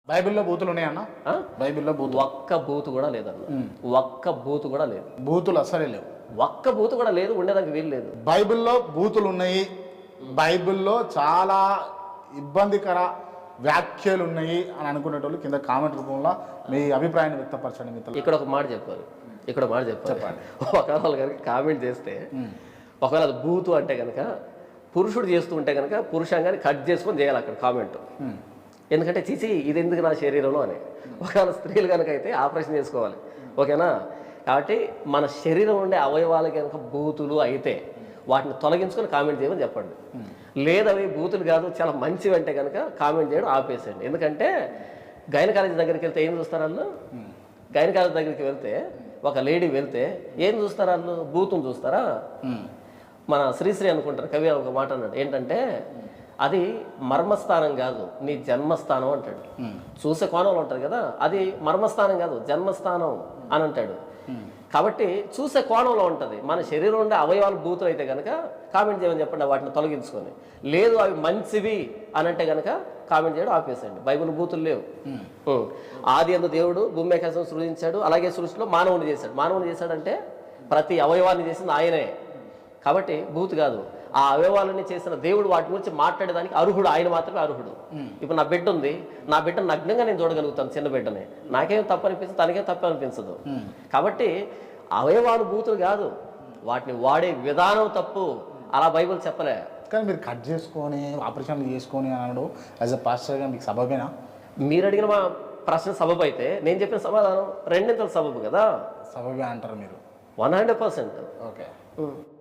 బైబిల్లో బూతులు ఉన్నాయన్న? బైబిల్లో బూతులు ఒక్క బూతు కూడా లేదన్న. ఒక్క బూతు కూడా లేదు. బూతులు అసలే లేవు. ఒక్క బూతు కూడా లేదు, ఉండడానికి వీలు లేదు. బైబిల్లో బూతులు ఉన్నాయి. బైబిల్లో చాలా ఇబ్బందికర వ్యాఖ్యలు ఉన్నాయి అని అనుకునేటోళ్ళు కింద కామెంట్ రూపంలో మీ అభిప్రాయాన్ని వ్యక్తపరచండి మిత్రులు. ఇక్కడ ఒక మాట చెప్పాలి. ఒకవేళ వాళ్ళు కనుక కామెంట్ చేస్తే, ఒకవేళ అది బూతు అంటే కనుక పురుషుడు చేస్తూ ఉంటే కనుక పురుషాంగాన్ని కట్ చేసుకొని చేయాలి అక్కడ కామెంట్. ఎందుకంటే చీచి ఇది ఎందుకు నా శరీరంలో అని. ఒకవేళ స్త్రీలు కనుక అయితే ఆపరేషన్ చేసుకోవాలి, ఓకేనా? కాబట్టి మన శరీరం ఉండే అవయవాలు కనుక బూతులు అయితే వాటిని తొలగించుకొని కామెంట్ చేయమని చెప్పండి. లేదు అవి బూతులు కాదు చాలా మంచివి అంటే కనుక కామెంట్ చేయడం ఆపేసేయండి. ఎందుకంటే గైనకాలజీ దగ్గరికి వెళ్తే ఏం చూస్తారు వాళ్ళు? గైనకాలజీ దగ్గరికి వెళ్తే ఒక లేడీ వెళ్తే ఏం చూస్తారు వాళ్ళు? బూతులు చూస్తారా? మన శ్రీశ్రీ అనుకుంటారు, కవి ఒక మాట అన్నాడు ఏంటంటే, అది మర్మస్థానం కాదు నీ జన్మస్థానం అంటాడు. చూసే కోణంలో ఉంటుంది కదా, అది మర్మస్థానం కాదు జన్మస్థానం అని అంటాడు. కాబట్టి చూసే కోణంలో ఉంటుంది. మన శరీరం ఉండే అవయవాలు బూతులు అయితే కనుక కామెంట్ చేయమని చెప్పండి, వాటిని తొలగించుకొని. లేదు అవి మంచివి అని అంటే కనుక కామెంట్ చేయడం ఆపేసేయండి. బైబిల్ బూతులు లేవు. ఆది యందు దేవుడు భూమి ఆకాశం సృజించాడు, అలాగే సృష్టిలో మానవుని చేశాడు. మానవుని చేశాడంటే ప్రతి అవయవాన్ని చేసింది ఆయనే. కాబట్టి బూతు కాదు. ఆ అవయవాలని చేసిన దేవుడు వాటి గురించి మాట్లాడేదానికి అర్హుడు, ఆయన మాత్రమే అర్హుడు. ఇప్పుడు నా బిడ్డ ఉంది, నా బిడ్డ నగ్నంగా నేను చూడగలుగుతాను, చిన్న బిడ్డని. నాకేం తప్పు అనిపించదు, తనకేం తప్పు అనిపించదు. కాబట్టి అవయవాలు బూతులు కాదు, వాటిని వాడే విధానం తప్పు. అలా బైబిల్ చెప్పలే. కానీ మీరు కట్ చేసుకొని ఆపరేషన్లు చేసుకొని అనడు యాజ్ అ పాస్టర్గా మీకు సబబేనా? మీరు అడిగిన మా ప్రశ్న సబబు అయితే నేను చెప్పిన సమాధానం రెండింతల సబబు కదా. సబబే అంటారు మీరు? 100%. ఓకే.